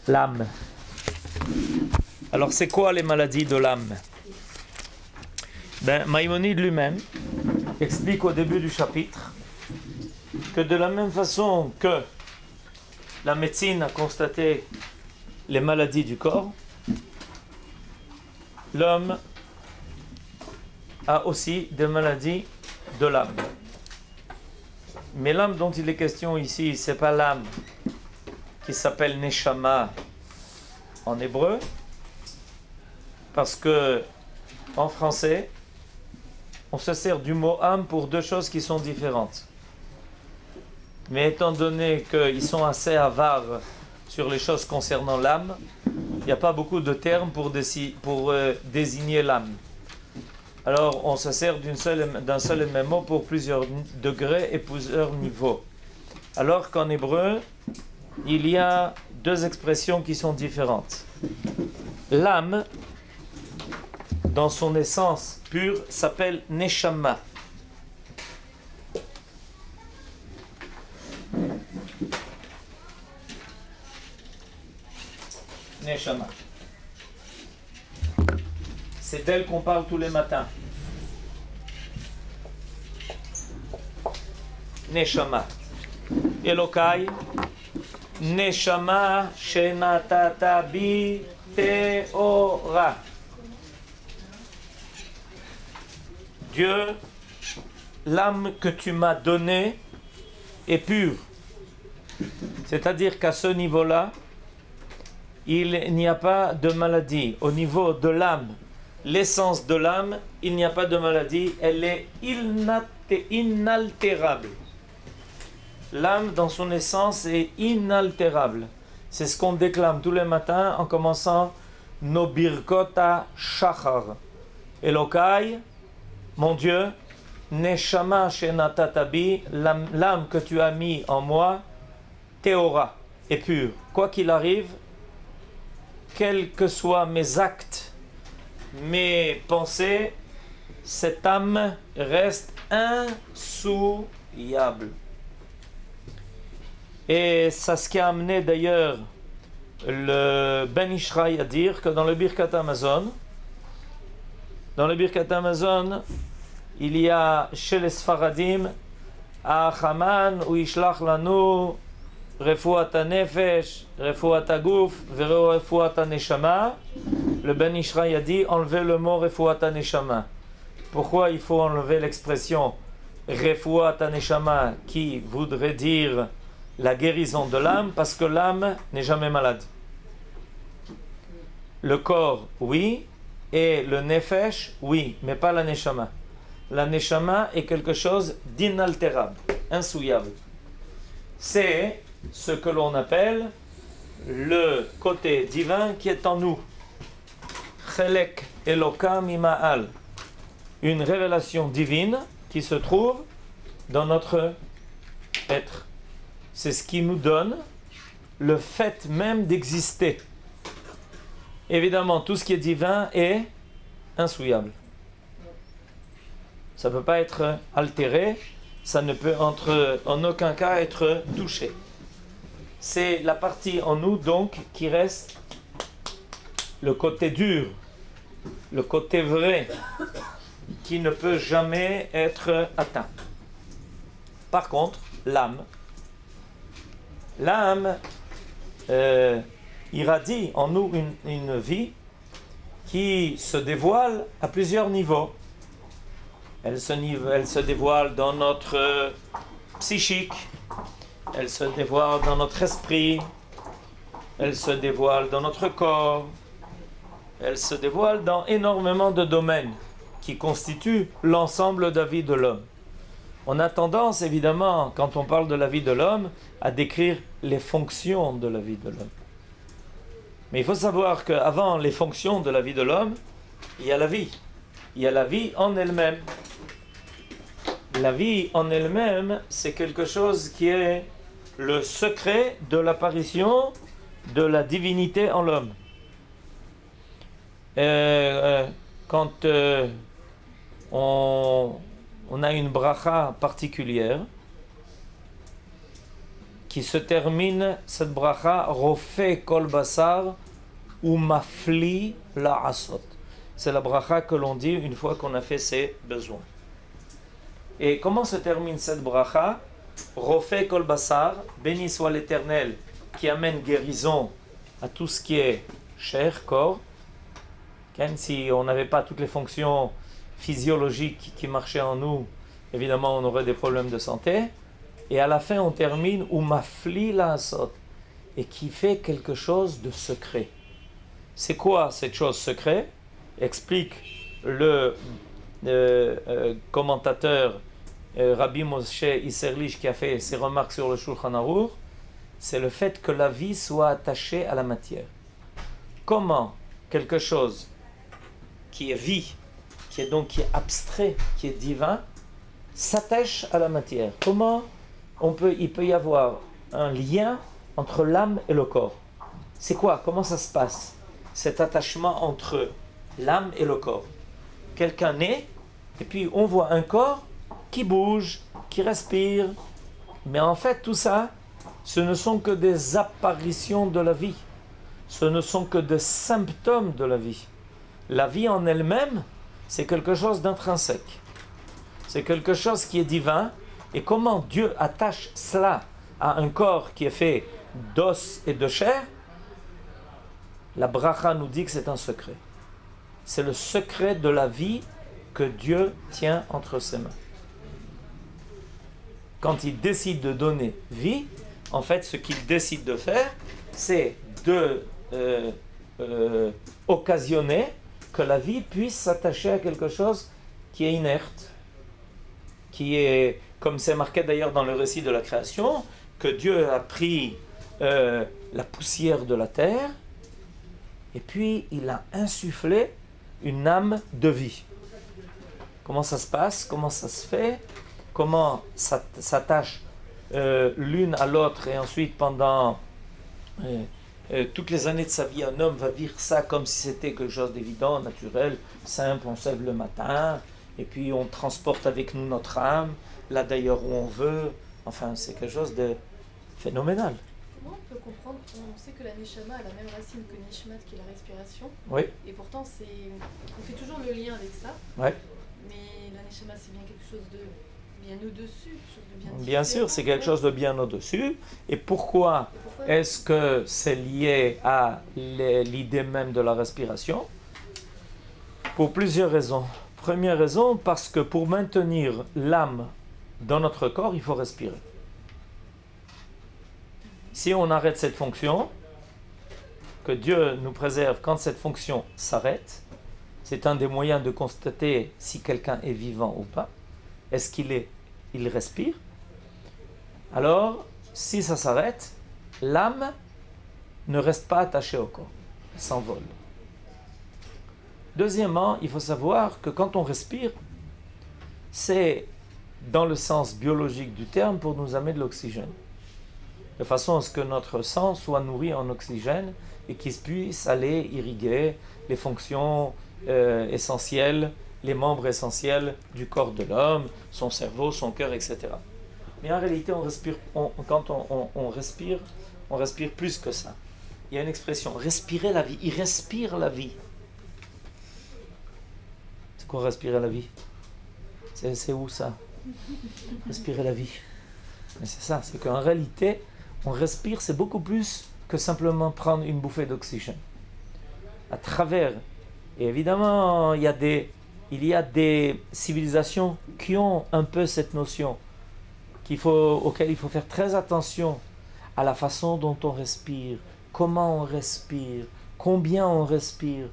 L'âme. Alors c'est quoi les maladies de l'âme? Maïmonide lui-même explique au début du chapitre que de la même façon que la médecine a constaté les maladies du corps, l'homme a aussi des maladies de l'âme. Mais l'âme dont il est question ici, c'est pas l'âme qui s'appelle Neshama en hébreu, parce que en français, on se sert du mot âme pour deux choses qui sont différentes. Mais étant donné qu'ils sont assez avares sur les choses concernant l'âme, il n'y a pas beaucoup de termes pour désigner l'âme. Alors on se sert d'un seul et même mot pour plusieurs degrés et plusieurs niveaux. Alors qu'en hébreu, il y a deux expressions qui sont différentes. L'âme, dans son essence pure, s'appelle Neshama. Neshama. C'est d'elle qu'on parle tous les matins. Neshama. Elokai. Neshama shenatata bi teora. Dieu, l'âme que tu m'as donnée est pure. C'est-à-dire qu'à ce niveau-là, il n'y a pas de maladie. Au niveau de l'âme, l'essence de l'âme, il n'y a pas de maladie. Elle est inaltérable. L'âme, dans son essence, est inaltérable. C'est ce qu'on déclame tous les matins en commençant nos birkot shachar. Elokai, mon Dieu, Neshama shenatatabi, l'âme que tu as mis en moi, Théora, est pure. Quoi qu'il arrive, quels que soient mes actes, mes pensées, cette âme reste insouillable. Et c'est ce qui a amené d'ailleurs le Ben Ishraï à dire que dans le Birkat Hamazon, il y a chez les Sfaradim Achaman ou Ishlach Lanu Refuat HaNefesh, Refuat HaGuf, Refuat HaNeshama. Le Ben Ishraï a dit enlever le mot Refuat HaNeshama. Pourquoi il faut enlever l'expression Refuat HaNeshama qui voudrait dire la guérison de l'âme? Parce que l'âme n'est jamais malade. Le corps, oui, et le Nefesh, oui, mais pas la Neshama. La Neshama est quelque chose d'inaltérable, insouillable. C'est ce que l'on appelle le côté divin qui est en nous. Chelek Elokam Ima'al. Une révélation divine qui se trouve dans notre être. C'est ce qui nous donne le fait même d'exister. Évidemment, tout ce qui est divin est insouillable. Ça ne peut pas être altéré, ça ne peut en aucun cas être touché. C'est la partie en nous donc qui reste le côté dur, le côté vrai, qui ne peut jamais être atteint. Par contre, l'âme irradie en nous une vie qui se dévoile à plusieurs niveaux. Elle se dévoile dans notre psychique, elle se dévoile dans notre esprit, elle se dévoile dans notre corps, elle se dévoile dans énormément de domaines qui constituent l'ensemble de la vie de l'homme. On a tendance, évidemment, quand on parle de la vie de l'homme, à décrire les fonctions de la vie de l'homme. Mais il faut savoir qu'avant les fonctions de la vie de l'homme, il y a la vie. Il y a la vie en elle-même. La vie en elle-même, c'est quelque chose qui est le secret de l'apparition de la divinité en l'homme. Quand on a une bracha particulière qui se termine, cette bracha, Rofé kol basar ou mafli la asot. C'est la bracha que l'on dit une fois qu'on a fait ses besoins. Et comment se termine cette bracha? Rofé kol basar, béni soit l'Éternel qui amène guérison à tout ce qui est chair, corps. Si on n'avait pas toutes les fonctions physiologiques qui marchaient en nous, évidemment on aurait des problèmes de santé. Et à la fin on termine ou mafli la asot, et qui fait quelque chose de secret. C'est quoi cette chose secrète? Explique le commentateur Rabbi Moshe Isserlich qui a fait ses remarques sur le Shulchan Aruch. C'est le fait que la vie soit attachée à la matière. Comment quelque chose qui est vie, qui est abstrait, qui est divin, s'attache à la matière? Comment il peut y avoir un lien entre l'âme et le corps? C'est quoi? Comment ça se passe, cet attachement entre l'âme et le corps? Quelqu'un naît, et puis on voit un corps qui bouge, qui respire, mais en fait tout ça, ce ne sont que des apparitions de la vie. Ce ne sont que des symptômes de la vie. La vie en elle-même, c'est quelque chose d'intrinsèque. C'est quelque chose qui est divin. Et comment Dieu attache cela à un corps qui est fait d'os et de chair? La bracha nous dit que c'est un secret. C'est le secret de la vie que Dieu tient entre ses mains. Quand il décide de donner vie, en fait, ce qu'il décide de faire, c'est de occasionner que la vie puisse s'attacher à quelque chose qui est inerte, qui est, comme c'est marqué d'ailleurs dans le récit de la création, que Dieu a pris la poussière de la terre et puis il a insufflé une âme de vie. Comment ça se passe? Comment ça se fait? Comment ça s'attache l'une à l'autre, et ensuite pendant toutes les années de sa vie, un homme va vivre ça comme si c'était quelque chose d'évident, naturel, simple. On se lève le matin et puis on transporte avec nous notre âme là d'ailleurs où on veut. Enfin, c'est quelque chose de phénoménal. Comment on peut comprendre? On sait que la neshama a la même racine que nishmat, qui est la respiration. Oui. Et pourtant on fait toujours le lien avec ça. Oui. Mais la neshama, c'est bien quelque chose de bien au-dessus, quelque chose de bien différent. Bien sûr, c'est quelque chose de bien au-dessus. Et pourquoi est-ce que c'est lié à l'idée même de la respiration? Pour plusieurs raisons. Première raison, parce que pour maintenir l'âme dans notre corps, il faut respirer. Si on arrête cette fonction, que Dieu nous préserve quand cette fonction s'arrête, c'est un des moyens de constater si quelqu'un est vivant ou pas. Est-ce qu'il respire? Alors, si ça s'arrête, l'âme ne reste pas attachée au corps, elle s'envole. Deuxièmement, il faut savoir que quand on respire, c'est dans le sens biologique du terme pour nous amener de l'oxygène. De façon à ce que notre sang soit nourri en oxygène et qu'il puisse aller irriguer les fonctions essentielles, les membres essentiels du corps de l'homme, son cerveau, son cœur, etc. Mais en réalité, quand on respire plus que ça. Il y a une expression, respirer la vie. Il respire la vie. C'est quoi respirer la vie? C'est où ça? Respirer la vie. Mais c'est ça, c'est qu'en réalité, on respire, c'est beaucoup plus que simplement prendre une bouffée d'oxygène. À travers, et évidemment, il y a des civilisations qui ont un peu cette notion, auquel il faut faire très attention à la façon dont on respire, comment on respire, combien on respire,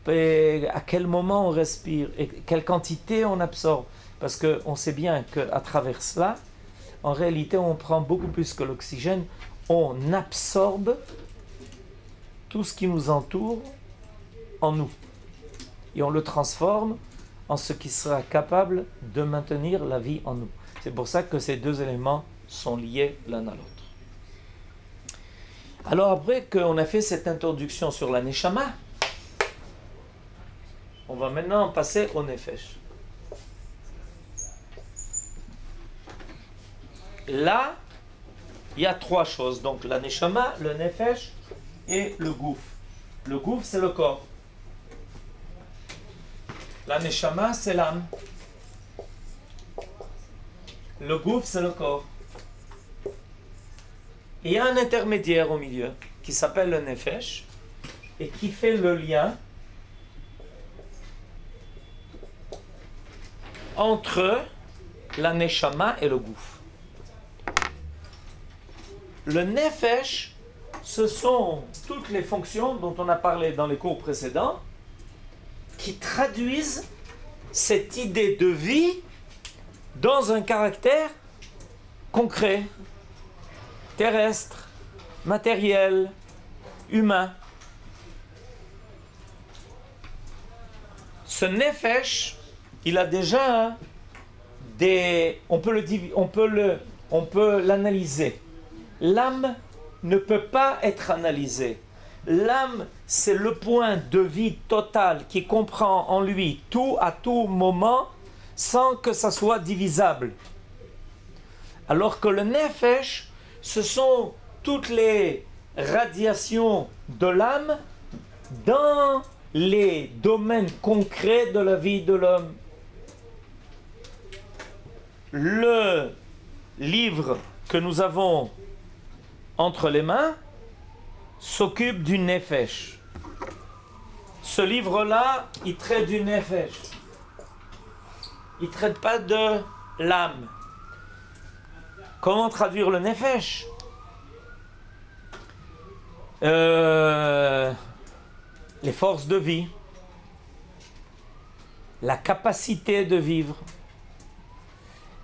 à quel moment on respire, et quelle quantité on absorbe. Parce qu'on sait bien qu'à travers cela, en réalité, on prend beaucoup plus que l'oxygène, on absorbe tout ce qui nous entoure en nous. Et on le transforme en ce qui sera capable de maintenir la vie en nous. C'est pour ça que ces deux éléments sont liés l'un à l'autre. Alors après qu'on a fait cette introduction sur la Neshama, on va maintenant passer au Nefesh. Là, il y a trois choses. Donc la neshama, le nefesh et le gouf. Le gouf, c'est le corps. La neshama, c'est l'âme. Le gouf, c'est le corps. Et il y a un intermédiaire au milieu qui s'appelle le nefesh et qui fait le lien entre la neshama et le gouf. Le nefesh, ce sont toutes les fonctions dont on a parlé dans les cours précédents qui traduisent cette idée de vie dans un caractère concret, terrestre, matériel, humain. Ce nefesh, il a déjà on peut l'analyser. L'âme ne peut pas être analysée. L'âme, c'est le point de vie total qui comprend en lui tout à tout moment sans que ça soit divisable. Alors que le nefesh, ce sont toutes les radiations de l'âme dans les domaines concrets de la vie de l'homme. Le livre que nous avons entre les mains s'occupe du nefesh. Ce livre-là, il traite du nefesh. Il ne traite pas de l'âme. Comment traduire le nefesh? Les forces de vie, la capacité de vivre.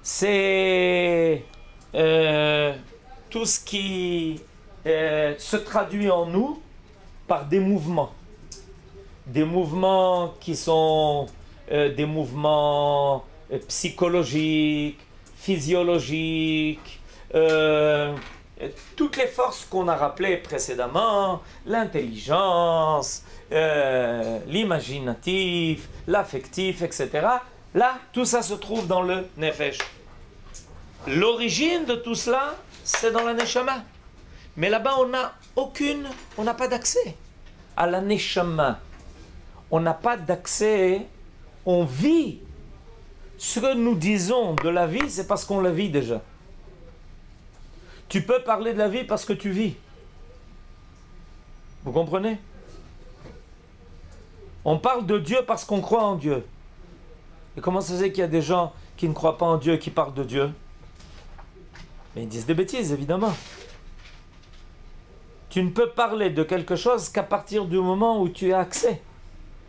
C'est tout ce qui se traduit en nous par des mouvements. Des mouvements qui sont des mouvements psychologiques, physiologiques, toutes les forces qu'on a rappelées précédemment, l'intelligence, l'imaginatif, l'affectif, etc. Là, tout ça se trouve dans le nefesh. L'origine de tout cela, c'est dans la neshama. Mais là-bas, on n'a pas d'accès à la neshama. On n'a pas d'accès, on vit. Ce que nous disons de la vie, c'est parce qu'on la vit déjà. Tu peux parler de la vie parce que tu vis. Vous comprenez? On parle de Dieu parce qu'on croit en Dieu. Et comment ça se fait qu'il y a des gens qui ne croient pas en Dieu et qui parlent de Dieu? Mais ils disent des bêtises, évidemment. Tu ne peux parler de quelque chose qu'à partir du moment où tu as accès.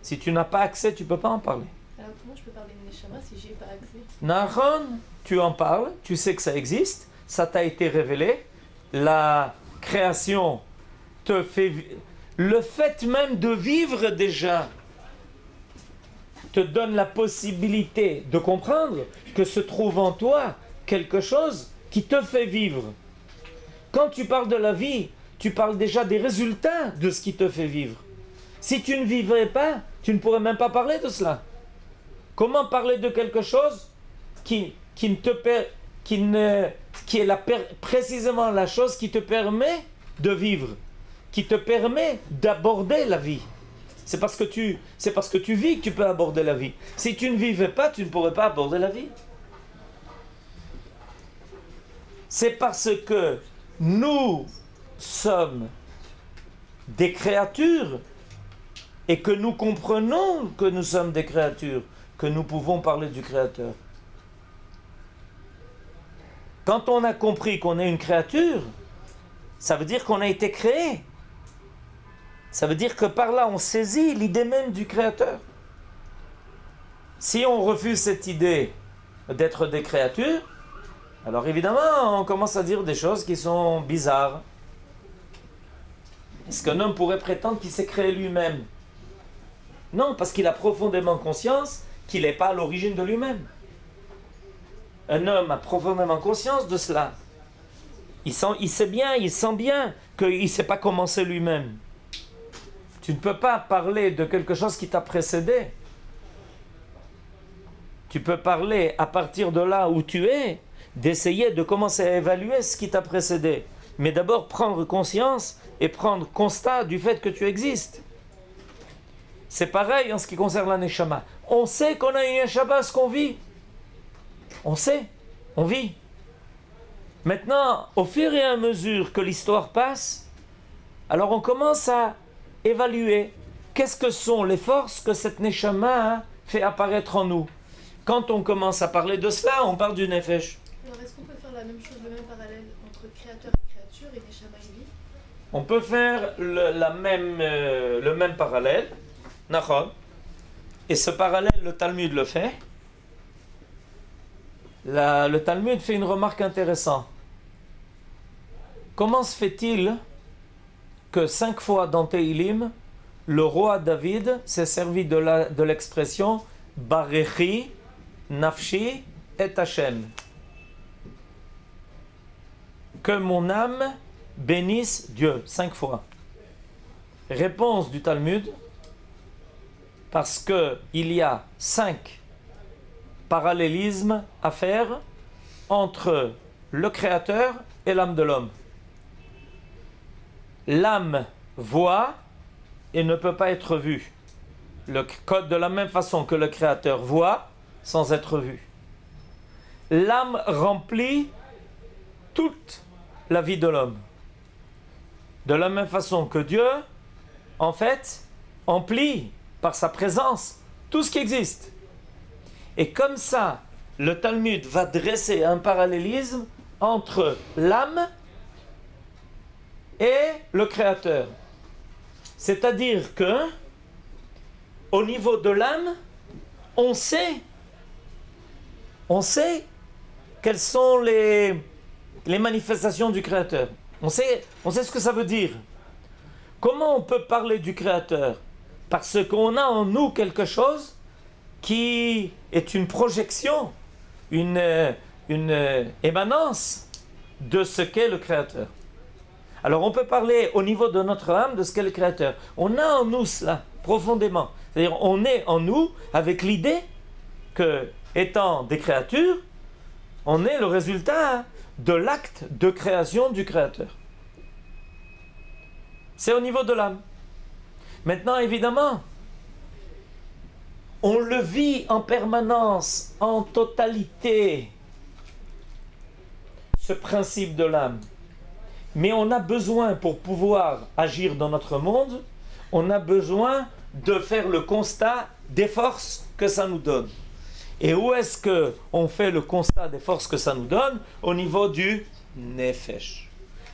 Si tu n'as pas accès, tu ne peux pas en parler. Alors comment je peux parler de Neshama si j'ai pas accès? Nahon, tu en parles, tu sais que ça existe, ça t'a été révélé, la création te fait... Le fait même de vivre déjà te donne la possibilité de comprendre que se trouve en toi quelque chose qui te fait vivre. Quand tu parles de la vie, tu parles déjà des résultats de ce qui te fait vivre. Si tu ne vivrais pas, tu ne pourrais même pas parler de cela. Comment parler de quelque chose qui est précisément la chose qui te permet de vivre, qui te permet d'aborder la vie? C'est parce que tu vis que tu peux aborder la vie. Si tu ne vivais pas, tu ne pourrais pas aborder la vie. C'est parce que nous sommes des créatures et que nous comprenons que nous sommes des créatures que nous pouvons parler du Créateur. Quand on a compris qu'on est une créature, ça veut dire qu'on a été créé. Ça veut dire que par là, on saisit l'idée même du Créateur. Si on refuse cette idée d'être des créatures, alors évidemment, on commence à dire des choses qui sont bizarres. Est-ce qu'un homme pourrait prétendre qu'il s'est créé lui-même? Non, parce qu'il a profondément conscience qu'il n'est pas à l'origine de lui-même. Un homme a profondément conscience de cela. Il sait bien qu'il ne sait pas commencer lui-même. Tu ne peux pas parler de quelque chose qui t'a précédé. Tu peux parler à partir de là où tu es, d'essayer de commencer à évaluer ce qui t'a précédé. Mais d'abord prendre conscience et prendre constat du fait que tu existes. C'est pareil en ce qui concerne la Neshama. On sait qu'on a une Neshama, ce qu'on vit. On sait, on vit. Maintenant, au fur et à mesure que l'histoire passe, alors on commence à évaluer qu'est-ce que sont les forces que cette Neshama fait apparaître en nous. Quand on commence à parler de cela, on parle du Nefesh. Alors est-ce qu'on peut faire la même chose, le même parallèle entre créateur et créature et Neshama et vie? On peut faire le même parallèle. Nachon. Et ce parallèle, le Talmud le fait. Le Talmud fait une remarque intéressante. Comment se fait-il que 5 fois dans Teilim, le roi David s'est servi de l'expression Barechi, Nafshi et Hashem? Que mon âme bénisse Dieu, 5 fois. Réponse du Talmud, parce qu'il y a 5 parallélismes à faire entre le Créateur et l'âme de l'homme. L'âme voit et ne peut pas être vue. Le code de la même façon que le Créateur voit sans être vu. L'âme remplit toute la vie de l'homme. De la même façon que Dieu, en fait, emplit par sa présence tout ce qui existe. Et comme ça, le Talmud va dresser un parallélisme entre l'âme et le Créateur. C'est-à-dire que, au niveau de l'âme, on sait quelles sont les manifestations du Créateur. On sait ce que ça veut dire. Comment on peut parler du Créateur? Parce qu'on a en nous quelque chose qui est une projection, une émanence de ce qu'est le Créateur. Alors on peut parler au niveau de notre âme de ce qu'est le Créateur. On a en nous cela, profondément. C'est-à-dire on est en nous avec l'idée que, étant des créatures, on est le résultat de l'acte de création du Créateur. C'est au niveau de l'âme. Maintenant, évidemment, on le vit en permanence, en totalité, ce principe de l'âme. Mais on a besoin, pour pouvoir agir dans notre monde, on a besoin de faire le constat des forces que ça nous donne. Et où est-ce qu'on fait le constat des forces que ça nous donne? Au niveau du Nefesh.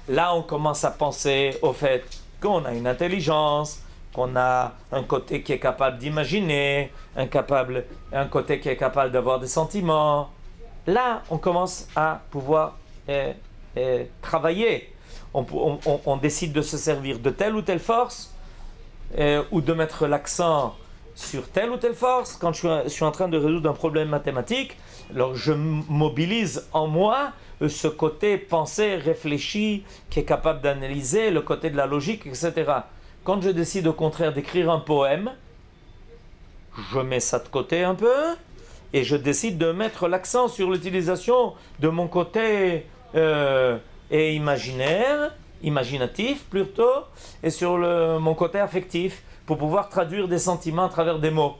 Là, on commence à penser au fait qu'on a une intelligence, qu'on a un côté qui est capable d'imaginer, un côté qui est capable d'avoir des sentiments. Là, on commence à pouvoir travailler. On décide de se servir de telle ou telle force ou de mettre l'accent sur telle ou telle force. Quand je suis en train de résoudre un problème mathématique, alors je mobilise en moi ce côté pensé, réfléchi, qui est capable d'analyser, le côté de la logique, etc. Quand je décide au contraire d'écrire un poème, je mets ça de côté un peu et je décide de mettre l'accent sur l'utilisation de mon côté imaginatif plutôt, et sur mon côté affectif pour pouvoir traduire des sentiments à travers des mots.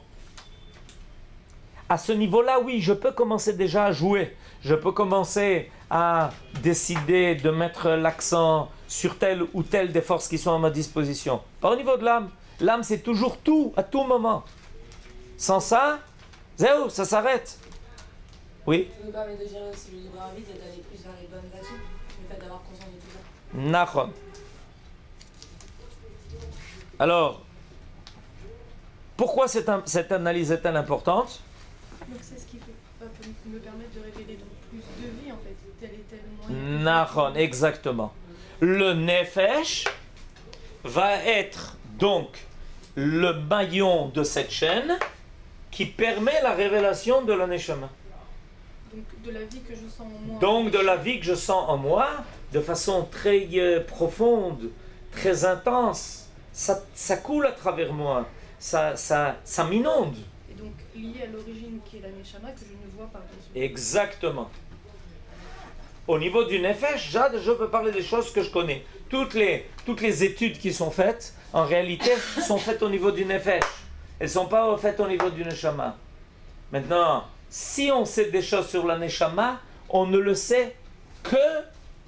À ce niveau-là, oui, je peux commencer déjà à jouer. Je peux commencer à décider de mettre l'accent sur telle ou telle des forces qui sont à ma disposition. Pas au niveau de l'âme. L'âme, c'est toujours tout, à tout moment. Sans ça, zéro, ça s'arrête. Oui. Ça nous permet de gérer aussi le libre arbitre et d'aller plus vers les bonnes actions, le fait d'avoir conscience de tout ça. Nachon. Alors, pourquoi cette analyse est-elle importante? Donc c'est ce qui peut me permettre de révéler donc plus de vie en fait, tel et tel moyen. Nachon, exactement. Le Nefesh va être donc le maillon de cette chaîne qui permet la révélation de la Neshama. Donc de la vie que je sens en moi. Donc de la vie que je sens en moi, de façon très profonde, très intense. Ça coule à travers moi, ça m'inonde. Et donc lié à l'origine qui est la Neshama que je ne vois pas. Exactement. au niveau du nefesh, je peux parler des choses que je connais. Toutes les études qui sont faites, en réalité, sont faites au niveau du nefesh. Elles ne sont pas faites au niveau du neshama. Maintenant, si on sait des choses sur la neshama, on ne le sait que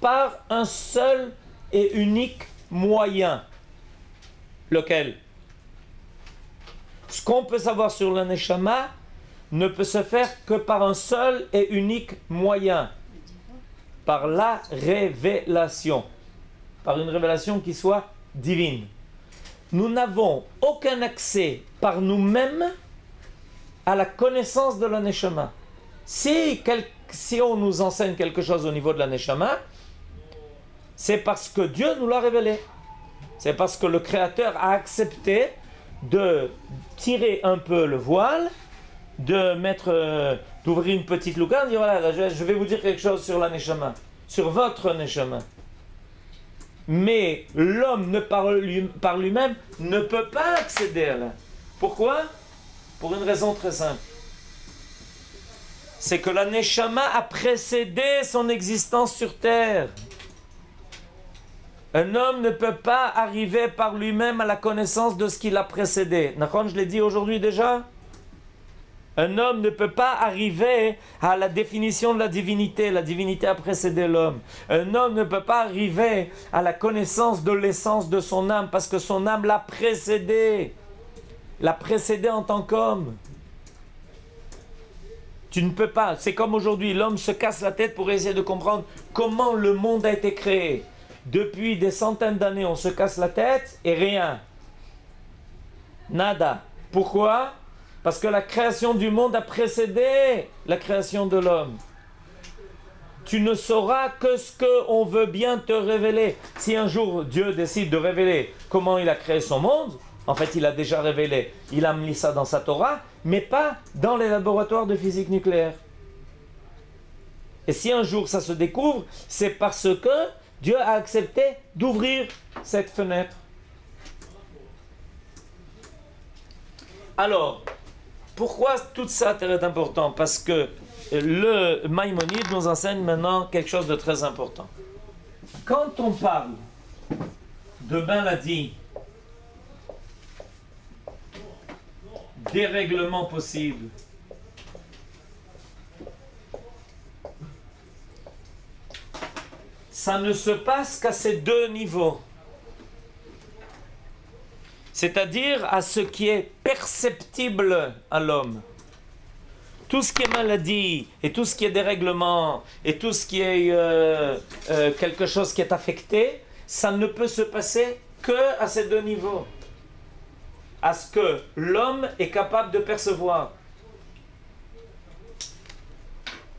par un seul et unique moyen. Lequel? Ce qu'on peut savoir sur la neshama ne peut se faire que par un seul et unique moyen. Par la révélation. Par une révélation qui soit divine. Nous n'avons aucun accès par nous-mêmes à la connaissance de la neshama. Si on nous enseigne quelque chose au niveau de la neshama, c'est parce que Dieu nous l'a révélé. C'est parce que le Créateur a accepté de tirer un peu le voile, d'ouvrir une petite lucarne, de dire voilà, je vais vous dire quelque chose sur la neshama, sur votre neshama. Mais l'homme par lui-même ne peut pas accéder à là. Pourquoi? Pour une raison très simple. C'est que la neshama a précédé son existence sur terre. Un homme ne peut pas arriver par lui-même à la connaissance de ce qu'il a précédé. D'accord, je l'ai dit aujourd'hui déjà. Un homme ne peut pas arriver à la définition de la divinité. La divinité a précédé l'homme. Un homme ne peut pas arriver à la connaissance de l'essence de son âme parce que son âme l'a précédé. L'a précédé en tant qu'homme. Tu ne peux pas. C'est comme aujourd'hui, l'homme se casse la tête pour essayer de comprendre comment le monde a été créé. Depuis des centaines d'années, on se casse la tête et rien. Nada. Pourquoi? Parce que la création du monde a précédé la création de l'homme. Tu ne sauras que ce qu'on veut bien te révéler. Si un jour Dieu décide de révéler comment il a créé son monde, en fait il a déjà révélé, il a mis ça dans sa Torah, mais pas dans les laboratoires de physique nucléaire. Et si un jour ça se découvre, c'est parce que Dieu a accepté d'ouvrir cette fenêtre. Alors, pourquoi tout ça est important? Parce que le Maïmonide nous enseigne maintenant quelque chose de très important. Quand on parle de maladie, dérèglement possible, ça ne se passe qu'à ces deux niveaux. C'est-à-dire à ce qui est perceptible à l'homme. Tout ce qui est maladie, et tout ce qui est dérèglement, et tout ce qui est quelque chose qui est affecté, ça ne peut se passer que à ces deux niveaux. À ce que l'homme est capable de percevoir.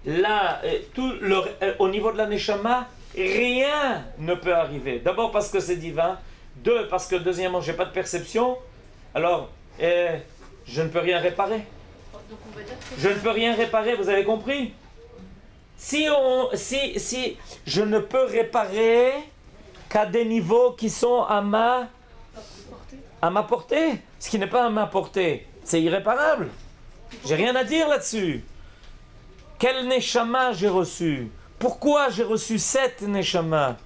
Là, au niveau de la neshama, rien ne peut arriver. D'abord parce que c'est divin. Deux, parce que deuxièmement, je n'ai pas de perception. Alors, je ne peux rien réparer. Donc on va dire que Je ne peux rien réparer, vous avez compris? Si je ne peux réparer qu'à des niveaux qui sont à ma portée, ce qui n'est pas à ma portée, c'est irréparable. J'ai rien à dire là-dessus. Quel neshama j'ai reçu? Pourquoi j'ai reçu cette neshama?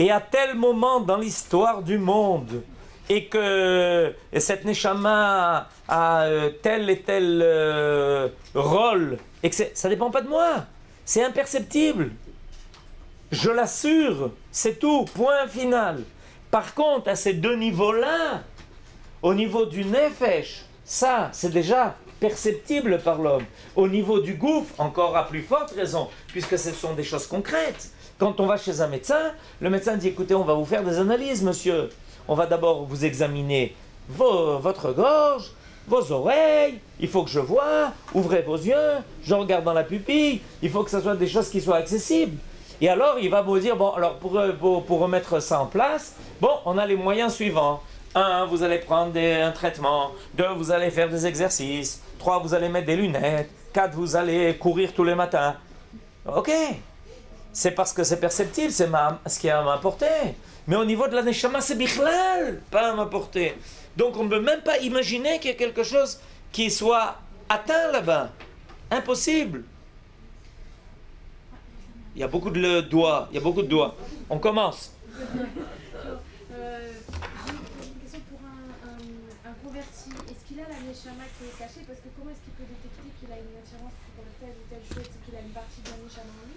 Et à tel moment dans l'histoire du monde, et que cette neshama a tel et tel rôle, et que ça ne dépend pas de moi, c'est imperceptible. Je l'assure, c'est tout, point final. Par contre, à ces deux niveaux-là, au niveau du nefesh, ça, c'est déjà perceptible par l'homme. Au niveau du gouffre, encore à plus forte raison, puisque ce sont des choses concrètes. Quand on va chez un médecin, le médecin dit, écoutez, on va vous faire des analyses, monsieur. On va d'abord vous examiner votre gorge, vos oreilles, il faut que je voie, ouvrez vos yeux, je regarde dans la pupille, il faut que ce soit des choses qui soient accessibles. Et alors, il va vous dire, bon, alors pour remettre ça en place, bon, on a les moyens suivants. 1, vous allez prendre un traitement. 2, vous allez faire des exercices. 3, vous allez mettre des lunettes. 4, vous allez courir tous les matins. Ok, c'est parce que c'est perceptible, c'est ce qui est à ma portée. Mais au niveau de la neshama, c'est bichlal, pas à ma portée. Donc on ne peut même pas imaginer qu'il y ait quelque chose qui soit atteint là-bas. Impossible. Il y a beaucoup de doigts. Il y a beaucoup de doigts. On commence. J'ai une question pour un converti. Est-ce qu'il a la neshama qui est cachée? Parce que comment est-ce qu'il peut détecter qu'il a une attirance pour telle ou telle chose? C'est qu'il a une partie de la neshama en lui?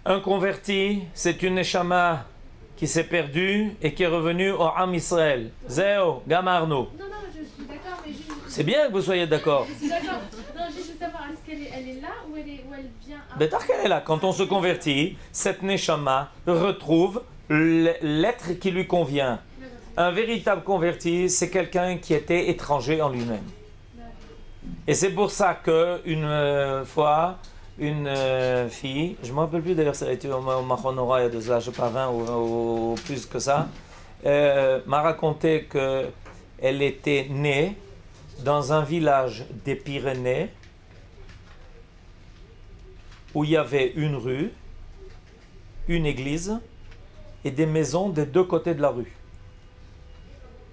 Un converti, c'est une neshama qui s'est perdue et qui est revenue au Am Israël. Zéo, Gamarno. Non, je suis d'accord, mais juste... C'est bien que vous soyez d'accord. Je suis d'accord. Non, juste de savoir, est-ce qu'elle est là ou elle vient après? Bétar qu'elle est là. Quand on se convertit, cette neshama retrouve l'être qui lui convient. Un véritable converti, c'est quelqu'un qui était étranger en lui-même. Et c'est pour ça que une fois, une fille, je ne me rappelle plus d'ailleurs, ça a été au Mahonora il y a 2 ans, je ne sais pas 20 ou plus que ça, m'a raconté qu'elle était née dans un village des Pyrénées où il y avait une rue, une église et des maisons des 2 côtés de la rue.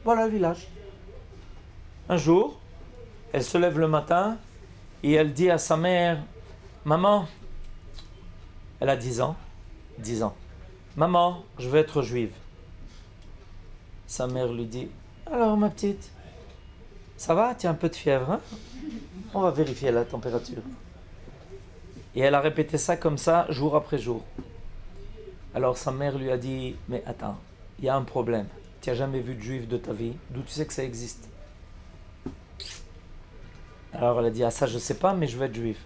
Voilà le village. Un jour, elle se lève le matin et elle dit à sa mère, maman, elle a 10 ans, maman, je veux être juive. Sa mère lui dit, alors ma petite, ça va, tu as un peu de fièvre, hein? On va vérifier la température. Et elle a répété ça comme ça, jour après jour. Alors sa mère lui a dit, mais attends, il y a un problème. Tu n'as jamais vu de juif de ta vie, d'où tu sais que ça existe? Alors elle a dit, ah ça je ne sais pas, mais je veux être juif.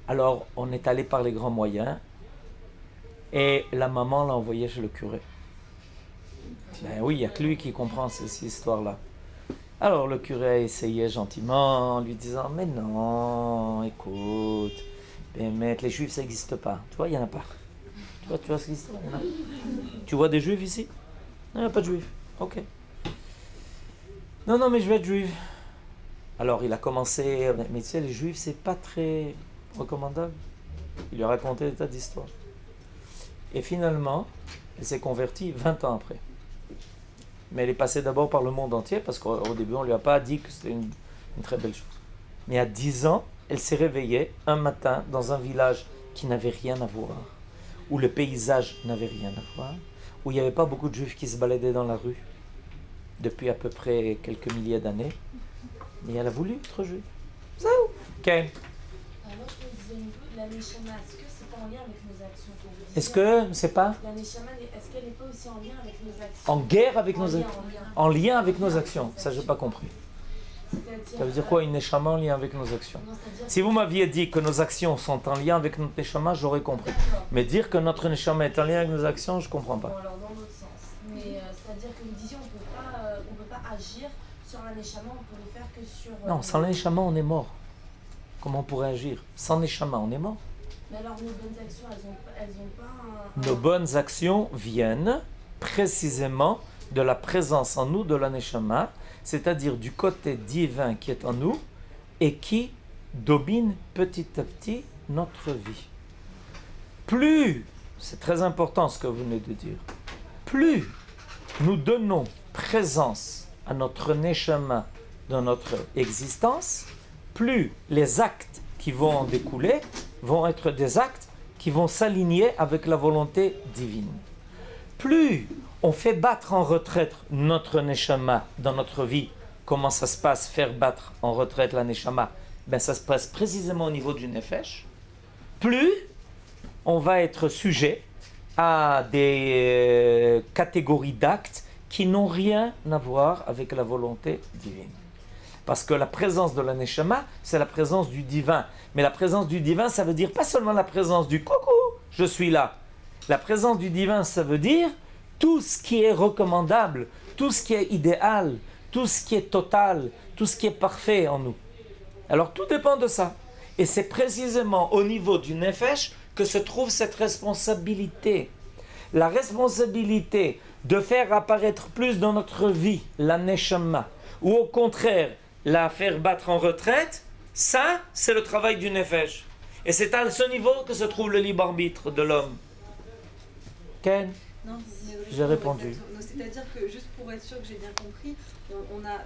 Alors on est allé par les grands moyens, et la maman l'a envoyé chez le curé. Ben oui, il n'y a que lui qui comprend cette histoire-là. Alors le curé a essayé gentiment, en lui disant, mais non, écoute, mais les juifs ça n'existe pas. Tu vois, il n'y en a pas. Tu vois ce qui existe? Tu vois des juifs ici? Non, il n'y a pas de juifs. Ok. Non, mais je vais être juif. Alors il a commencé, mais tu sais, les juifs, c'est pas très recommandable. Il lui a raconté des tas d'histoires. Et finalement, elle s'est convertie 20 ans après. Mais elle est passée d'abord par le monde entier, parce qu'au début, on ne lui a pas dit que c'était une très belle chose. Mais à 10 ans, elle s'est réveillée un matin dans un village qui n'avait rien à voir, où le paysage n'avait rien à voir, où il n'y avait pas beaucoup de juifs qui se baladaient dans la rue depuis à peu près quelques milliers d'années. Mais elle a voulu être juive. Ça où? Ok. Alors, je me disais, la neshama, est-ce que c'est pas en lien avec nos actions? Est-ce que c'est pas La neshama, est-ce qu'elle n'est pas aussi en lien avec nos actions? en guerre avec nos actions? En lien avec nos En actions. Ça, j'ai pas compris. C'est-à-dire, Ça veut dire quoi, une neshama en lien avec nos actions? Non, c'est-à-dire Si vous m'aviez dit que nos actions sont en lien avec notre neshama, j'aurais compris. D'accord. Mais dire que notre neshama est en lien avec nos actions, je comprends Bon, pas. alors dans l'autre sens. Mais c'est-à-dire que vous disiez, on peut pas agir sur la neshama, on peut le faire que sur... Non, sans le neshama, on est mort. Comment on pourrait agir? Sans neshama, on est mort. Mais alors nos bonnes actions, elles ont pas Nos bonnes actions viennent précisément de la présence en nous de la neshama, c'est-à-dire du côté divin qui est en nous et qui domine petit à petit notre vie. Plus, c'est très important ce que vous venez de dire, plus nous donnons présence à notre neshama dans notre existence, plus les actes qui vont en découler vont être des actes qui vont s'aligner avec la volonté divine. Plus on fait battre en retraite notre neshama dans notre vie, comment ça se passe, faire battre en retraite la neshama? Ben ça se passe précisément au niveau du nefesh. Plus on va être sujet à des catégories d'actes qui n'ont rien à voir avec la volonté divine. Parce que la présence de la neshama, c'est la présence du divin. Mais la présence du divin, ça veut dire pas seulement la présence du coucou, je suis là. La présence du divin, ça veut dire tout ce qui est recommandable, tout ce qui est idéal, tout ce qui est total, tout ce qui est parfait en nous. Alors tout dépend de ça. Et c'est précisément au niveau du nefesh que se trouve cette responsabilité. La responsabilité de faire apparaître plus dans notre vie la neshama, ou au contraire, la faire battre en retraite, ça, c'est le travail du nefesh. Et c'est à ce niveau que se trouve le libre arbitre de l'homme. Ken? Non, J'ai répondu. C'est c'est-à-dire que, juste pour être sûr que j'ai bien compris,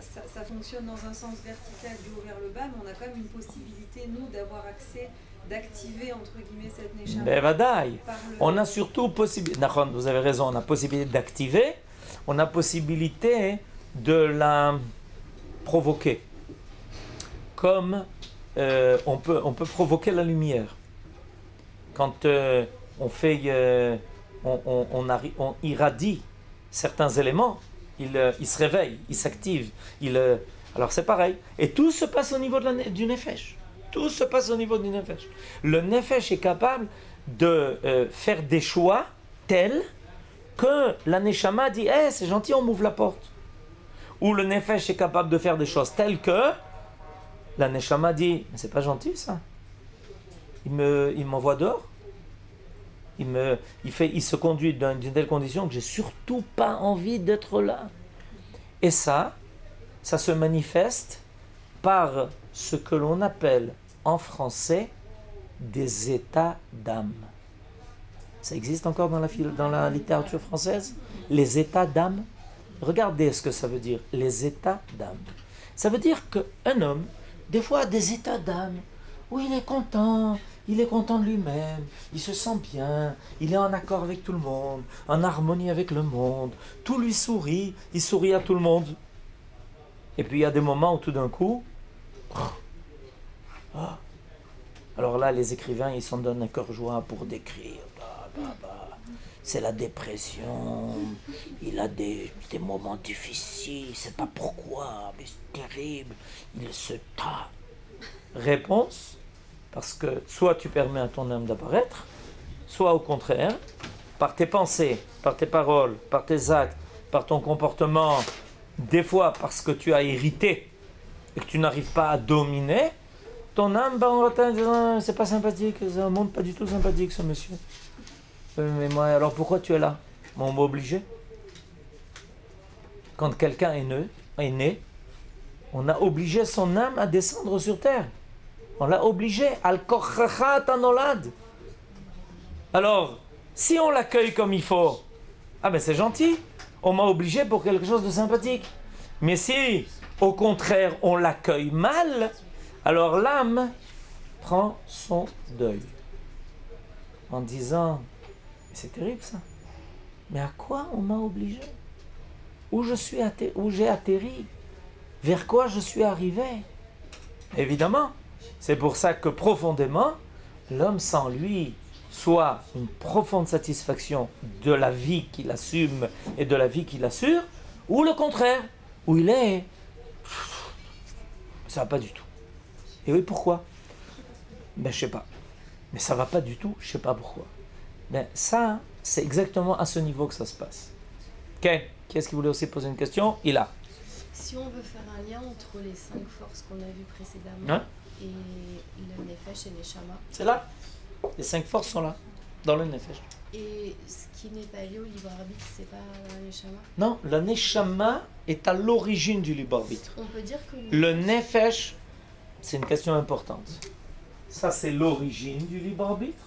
ça fonctionne dans un sens vertical du haut vers le bas, mais on a quand même une possibilité, nous, d'avoir accès, d'activer, entre guillemets, cette Neshama. Bevadaï. On a surtout possibilité, vous avez raison, on a possibilité d'activer, on a possibilité de la provoquer. Comme on peut provoquer la lumière. Quand on irradie certains éléments, il se réveille, il s'active. Alors c'est pareil. Et tout se passe au niveau du nefesh. Tout se passe au niveau du nefesh. Le nefesh est capable de faire des choix tels que la neshama dit hey, c'est gentil, on m'ouvre la porte. Ou le nefesh est capable de faire des choses telles que la neshama dit mais c'est pas gentil ça. Il m'envoie dehors. Il se conduit d'une telle condition que j'ai surtout pas envie d'être là. Et ça se manifeste par ce que l'on appelle en français des états d'âme. Ça existe encore dans la littérature française, les états d'âme. Regardez ce que ça veut dire, les états d'âme. Ça veut dire qu'un homme, des fois, a des états d'âme où il est content de lui-même, il se sent bien, il est en accord avec tout le monde, en harmonie avec le monde, tout lui sourit, il sourit à tout le monde. Et puis il y a des moments où tout d'un coup, alors là les écrivains ils s'en donnent un cœur joie pour décrire, c'est la dépression, il a des moments difficiles, il ne sait pas pourquoi, mais c'est terrible, il se tat. Réponse, parce que soit tu permets à ton âme d'apparaître, soit au contraire, par tes pensées, par tes paroles, par tes actes, par ton comportement, des fois parce que tu as hérité et que tu n'arrives pas à dominer, ton âme en retard, c'est pas sympathique, c'est un monde pas du tout sympathique ce monsieur. Mais moi, alors pourquoi tu es là? On m'a obligé. Quand quelqu'un est né, on a obligé son âme à descendre sur terre. On l'a obligé. Al-Kochacha Tanolad. Alors, si on l'accueille comme il faut, ah ben c'est gentil. On m'a obligé pour quelque chose de sympathique. Mais si, au contraire, on l'accueille mal, alors l'âme prend son deuil. En disant, c'est terrible ça. Mais à quoi on m'a obligé? Où j'ai atterri? Vers quoi je suis arrivé? Évidemment. C'est pour ça que profondément, l'homme sent lui soit une profonde satisfaction de la vie qu'il assume et de la vie qu'il assure, ou le contraire, où il est, ça va pas du tout. Et oui, pourquoi? Ben je sais pas. Mais ça va pas du tout, je sais pas pourquoi. Ben ça, c'est exactement à ce niveau que ça se passe. Ok? Qui est-ce qui voulait aussi poser une question? Il a. Si on veut faire un lien entre les 5 forces qu'on a vues précédemment, hein? Et le Nefesh et Neshama. C'est là. Les 5 forces sont là, dans le Nefesh. Et ce qui n'est pas lié au libre arbitre, c'est pas la Neshama? Non, la Neshama est à l'origine du libre arbitre. On peut dire que le Nefesh, c'est une question importante. Ça, c'est l'origine du libre arbitre.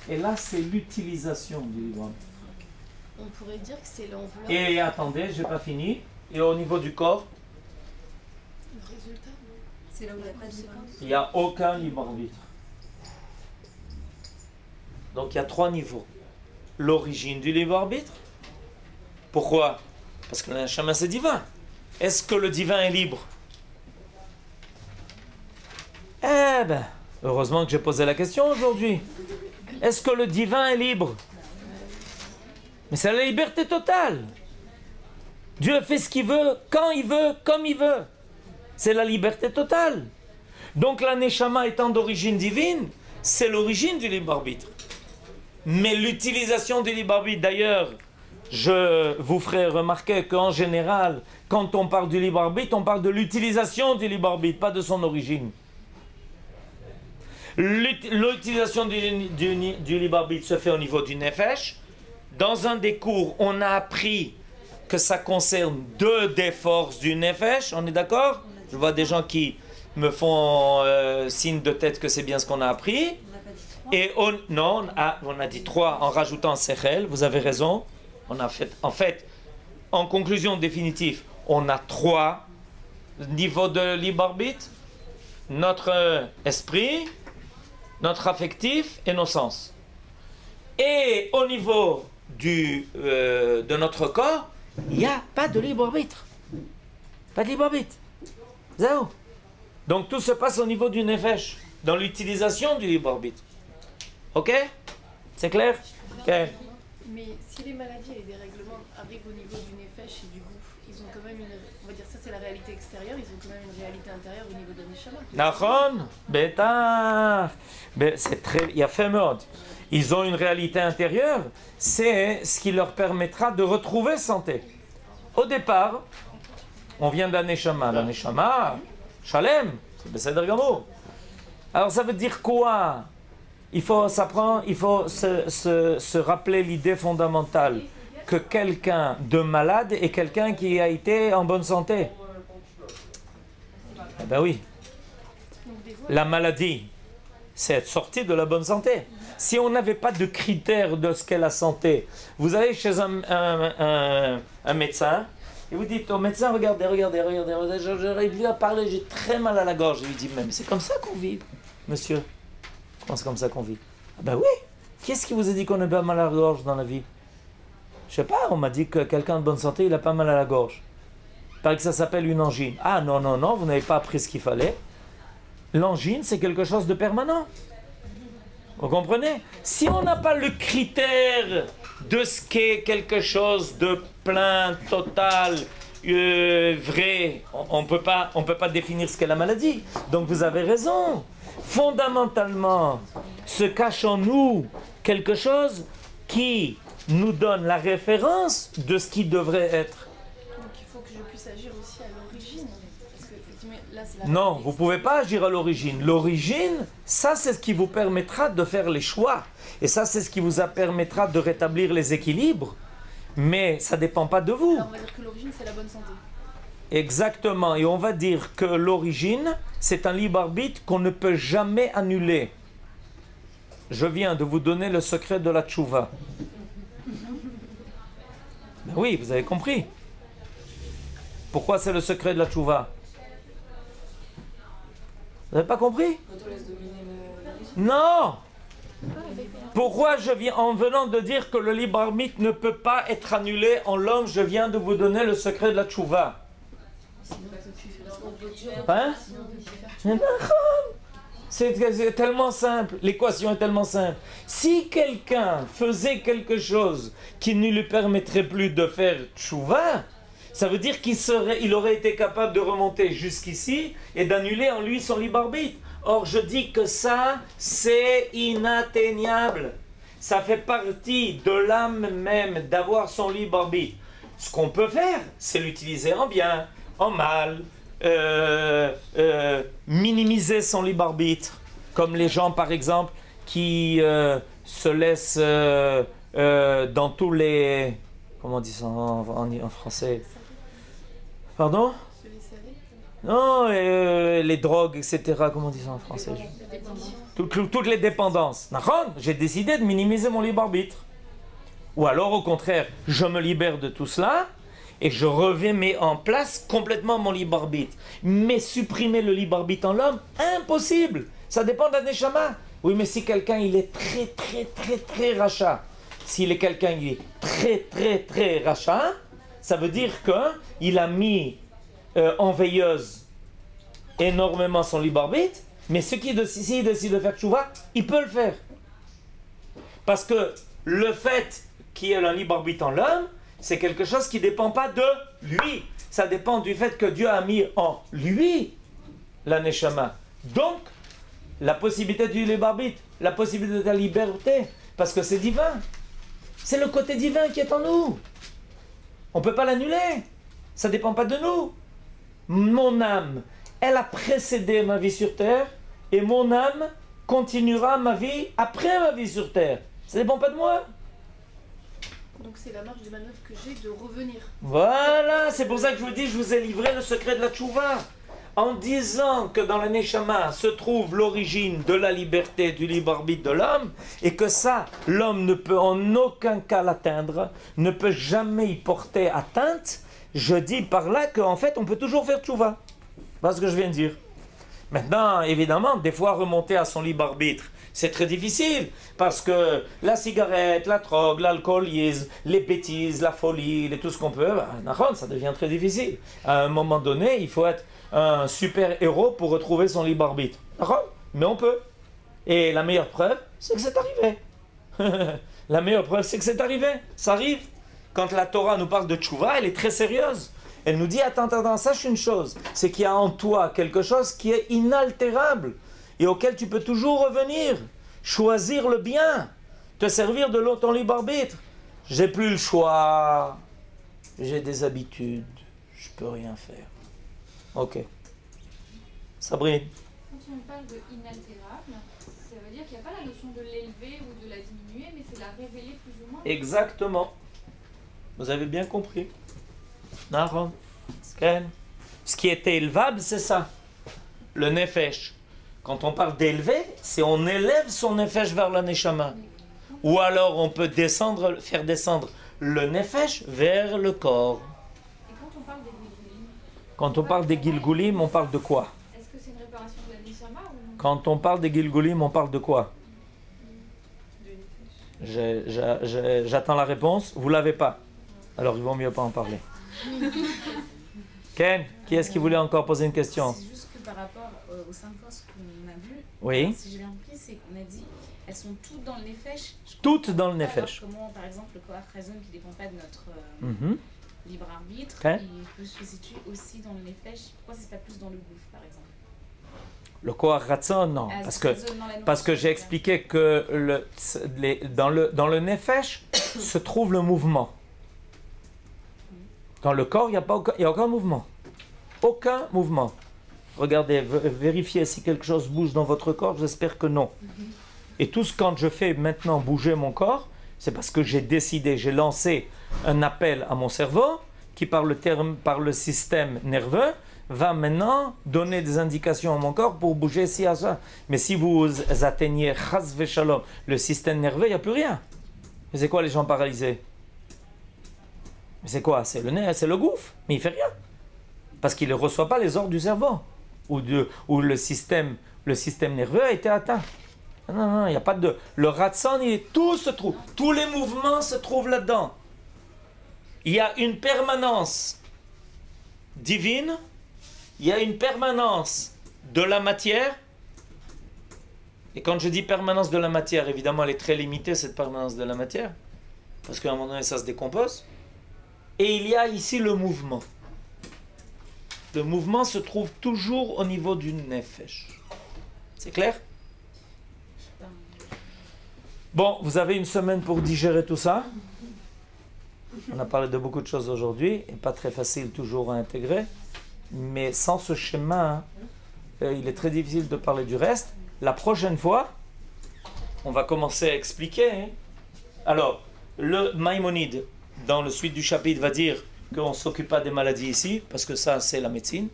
Et là, c'est l'utilisation du libre arbitre. On pourrait dire que c'est l'enveloppe. Et attendez, j'ai pas fini. Et au niveau du corps, Le résultat, C'est là où il n'y a pas de séquence. il n'y a aucun libre arbitre. Donc il y a 3 niveaux. L'origine du libre arbitre. Pourquoi? Parce que le Neshama c'est divin. Est-ce que le divin est libre? Eh ben, heureusement que j'ai posé la question aujourd'hui. Est-ce que le divin est libre? Mais c'est la liberté totale. Dieu fait ce qu'il veut, quand il veut, comme il veut. C'est la liberté totale. Donc la Neshama étant d'origine divine, c'est l'origine du libre arbitre. Mais l'utilisation du libre arbitre, d'ailleurs, je vous ferai remarquer qu'en général, quand on parle du libre arbitre, on parle de l'utilisation du libre arbitre, pas de son origine. L'utilisation du libre arbitre se fait au niveau du Nefesh. Dans un des cours, on a appris que ça concerne 2 des forces du Nefesh, on est d'accord? Je vois des gens qui me font signe de tête que c'est bien ce qu'on a appris. On n'a pas dit Et non, on a dit 3 en rajoutant Sechel, vous avez raison. On a fait, en fait, en conclusion définitive, on a 3 niveaux de libre arbitre. Notre esprit, notre affectif et nos sens. Et au niveau de notre corps, il n'y a pas de libre arbitre. Pas de libre arbitre. Zéro. Donc tout se passe au niveau du nefesh, dans l'utilisation du libre arbitre. Ok? C'est clair? Okay. Mais si les maladies et les dérèglements arrivent au niveau du nefesh et du gouffre, ils ont quand même on va dire ça c'est la réalité extérieure, ils ont quand même une réalité intérieure au niveau de neshama. Nachon, bêta, c'est très, il y a fait mode. Ils ont une réalité intérieure, c'est ce qui leur permettra de retrouver santé. Au départ, on vient d'un neshama. La neshama, shalem, c'est Beseder Gamour. Alors ça veut dire quoi? Il faut se rappeler l'idée fondamentale que quelqu'un de malade est quelqu'un qui a été en bonne santé. Eh ben oui. La maladie, c'est être sorti de la bonne santé. Si on n'avait pas de critères de ce qu'est la santé, vous allez chez un médecin et vous dites au médecin, regardez, j'arrive plus à parler, j'ai très mal à la gorge. Il lui dit, mais c'est comme ça qu'on vit, monsieur. Comment c'est comme ça qu'on vit? Ah ben oui. Qu'est-ce qui vous a dit qu'on n'a pas mal à la gorge dans la vie? Je sais pas, on m'a dit que quelqu'un de bonne santé, il a pas mal à la gorge. Il paraît que ça s'appelle une angine. Ah non, vous n'avez pas appris ce qu'il fallait. L'angine, c'est quelque chose de permanent. Vous comprenez? Si on n'a pas le critère de ce qu'est quelque chose de plein, total, vrai, on peut pas définir ce qu'est la maladie. Donc vous avez raison. Fondamentalement, se cache en nous quelque chose qui nous donne la référence de ce qui devrait être. Donc il faut que je puisse agir aussi à l'origine. Parce que effectivement, là, c'est la non, vous ne pouvez pas agir à l'origine. L'origine, ça c'est ce qui vous permettra de faire les choix. Et ça c'est ce qui vous permettra de rétablir les équilibres. Mais ça ne dépend pas de vous. Alors on va dire que l'origine c'est la bonne santé. Exactement. Et on va dire que l'origine, c'est un libre arbitre qu'on ne peut jamais annuler. Je viens de vous donner le secret de la tchouva. Ben oui, vous avez compris. Pourquoi c'est le secret de la tchouva? Vous n'avez pas compris? Non! Pourquoi je viens, en venant de dire que le libre arbitre ne peut pas être annulé en l'homme, je viens de vous donner le secret de la tchouva. Hein? C'est tellement simple, l'équation est tellement simple. Si quelqu'un faisait quelque chose qui ne lui permettrait plus de faire tchouva, ça veut dire qu'il aurait été capable de remonter jusqu'ici et d'annuler en lui son libre arbitre. Or, je dis que ça, c'est inatteignable. Ça fait partie de l'âme même d'avoir son libre arbitre. Ce qu'on peut faire, c'est l'utiliser en bien, en mal, minimiser son libre arbitre, comme les gens par exemple qui se laissent dans tous les... Comment on dit ça en français? Pardon? Non, les drogues, etc. Comment on dit ça en français? Toutes les dépendances. J'ai décidé de minimiser mon libre arbitre. Ou alors au contraire, je me libère de tout cela et je remets en place complètement mon libre arbitre. Mais supprimer le libre arbitre en l'homme, impossible. Ça dépend d'un neshama. Oui, mais si quelqu'un il est très rachat, s'il est quelqu'un il est très rachat, ça veut dire qu'il a mis en veilleuse énormément son libre arbitre, mais s'il décide de faire tchouva, il peut le faire. Parce que le fait qu'il y ait un libre arbitre en l'homme, c'est quelque chose qui ne dépend pas de lui. Ça dépend du fait que Dieu a mis en lui la neshama. Donc, la possibilité du libre arbitre, la possibilité de la liberté, parce que c'est divin. C'est le côté divin qui est en nous. On ne peut pas l'annuler. Ça ne dépend pas de nous. Mon âme, elle a précédé ma vie sur terre, et mon âme continuera ma vie après ma vie sur terre. Ça ne dépend pas de moi. Donc c'est la marge de manœuvre que j'ai de revenir. Voilà, c'est pour ça que je vous dis, je vous ai livré le secret de la tchouva. en disant que dans la Neshama se trouve l'origine de la liberté, du libre arbitre de l'homme, et que ça, l'homme ne peut en aucun cas l'atteindre, ne peut jamais y porter atteinte, je dis par là qu'en fait, on peut toujours faire tchouva. Voilà ce que je viens de dire. Maintenant, évidemment, des fois remonter à son libre arbitre, c'est très difficile, parce que la cigarette, la drogue, l'alcoolisme, les bêtises, la folie, tout ce qu'on peut, ça devient très difficile. À un moment donné, il faut être un super héros pour retrouver son libre arbitre. Mais on peut. Et la meilleure preuve, c'est que c'est arrivé. La meilleure preuve, c'est que c'est arrivé. Ça arrive. Quand la Torah nous parle de tchouva, elle est très sérieuse. Elle nous dit, attends, sache une chose, c'est qu'il y a en toi quelque chose qui est inaltérable et auquel tu peux toujours revenir, choisir le bien, te servir de ton libre arbitre. J'ai plus le choix, j'ai des habitudes, je peux rien faire. Ok. Sabrine. Quand on parle de inaltérable, ça veut dire qu'il n'y a pas la notion de l'élever ou de la diminuer, mais c'est la révéler plus ou moins. Exactement. Vous avez bien compris. Naron. Ken. Ce qui était élevable, c'est ça. Le nefesh. Quand on parle d'élever, c'est on élève son nefesh vers la neshama. Ou alors on peut faire descendre le nefesh vers le corps. Et quand on parle des gilgulim, quand on parle des gilgulim, on parle de quoi? Est-ce que c'est une réparation de la neshama ou non? Quand on parle des gilgulim, on parle de quoi? J'attends la réponse. Vous l'avez pas. Alors il vaut mieux pas en parler. Ken, qui est-ce qui voulait encore poser une question? C'est juste que par rapport aux 5 forces qu'on a vues, oui. Si j'ai bien compris, c'est qu'on a dit elles sont toutes dans le nefesh. Toutes dans le nefesh. Comment, par exemple, le koach razon qui ne dépend pas de notre libre arbitre, Okay. il peut se situer aussi dans le nefesh. Pourquoi c'est pas plus dans le gouffre, par exemple? Le koach razon, non. Parce que j'ai expliqué que dans le nefesh se trouve le mouvement. Dans le corps, il n'y a aucun mouvement. Aucun mouvement. Regardez, vérifiez si quelque chose bouge dans votre corps, j'espère que non. Et tout ce quand je fais maintenant bouger mon corps, c'est parce que j'ai décidé, j'ai lancé un appel à mon cerveau qui par le système nerveux va maintenant donner des indications à mon corps pour bouger ci à ça. Mais si vous atteignez chas v'shalom, le système nerveux, il n'y a plus rien. Mais c'est quoi les gens paralysés? Mais c'est quoi? C'est le gouffre, mais il ne fait rien. Parce qu'il ne reçoit pas les ordres du cerveau. Ou le système nerveux a été atteint. Non, il n'y a pas de... Le ratson, tout se trouve. Tous les mouvements se trouvent là-dedans. Il y a une permanence divine, il y a une permanence de la matière. Et quand je dis permanence de la matière, évidemment, elle est très limitée, cette permanence de la matière. Parce qu'à un moment donné, ça se décompose. Et il y a ici le mouvement. Le mouvement se trouve toujours au niveau du nefesh. C'est clair? Bon, vous avez une semaine pour digérer tout ça. On a parlé de beaucoup de choses aujourd'hui, et pas très facile toujours à intégrer. Mais sans ce schéma, il est très difficile de parler du reste. La prochaine fois, on va commencer à expliquer. Alors, le Maïmonide, dans le suite du chapitre, va dire qu'on ne s'occupe pas des maladies ici, parce que ça, c'est la médecine.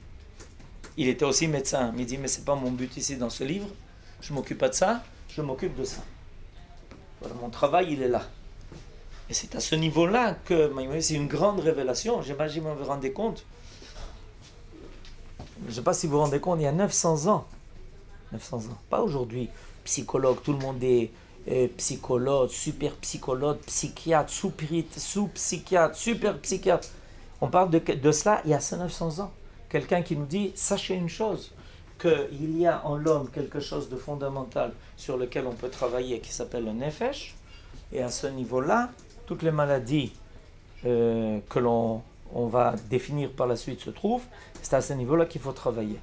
Il était aussi médecin, mais il dit, mais ce n'est pas mon but ici dans ce livre. Je ne m'occupe pas de ça, je m'occupe de ça. Voilà, mon travail, il est là. Et c'est à ce niveau-là que c'est une grande révélation. J'imagine que vous vous rendez compte. Je ne sais pas si vous vous rendez compte, il y a 900 ans. 900 ans, pas aujourd'hui. Psychologue, tout le monde est psychologue, super psychologue, psychiatre, sous-psychiatre, super psychiatre. On parle de cela il y a 900 ans. Quelqu'un qui nous dit, sachez une chose, qu'il y a en l'homme quelque chose de fondamental sur lequel on peut travailler qui s'appelle le nefesh. Et à ce niveau-là, toutes les maladies que l'on va définir par la suite se trouvent. C'est à ce niveau-là qu'il faut travailler.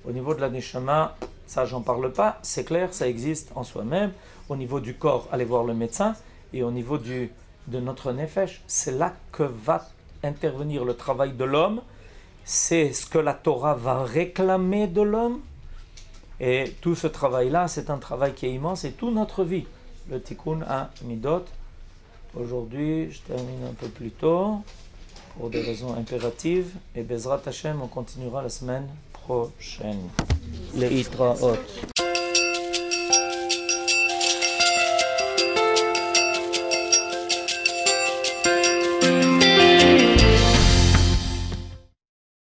Au niveau de la neshama, ça j'en parle pas, c'est clair, ça existe en soi-même. Au niveau du corps, allez voir le médecin. Et au niveau de notre nefesh, c'est là que va intervenir le travail de l'homme. C'est ce que la Torah va réclamer de l'homme. Et tout ce travail-là, c'est un travail qui est immense et toute notre vie. Le tikkun à midot. Aujourd'hui, je termine un peu plus tôt pour des raisons impératives. Et Bezrat Hashem, on continuera la semaine prochaine. prochaine. להתראות.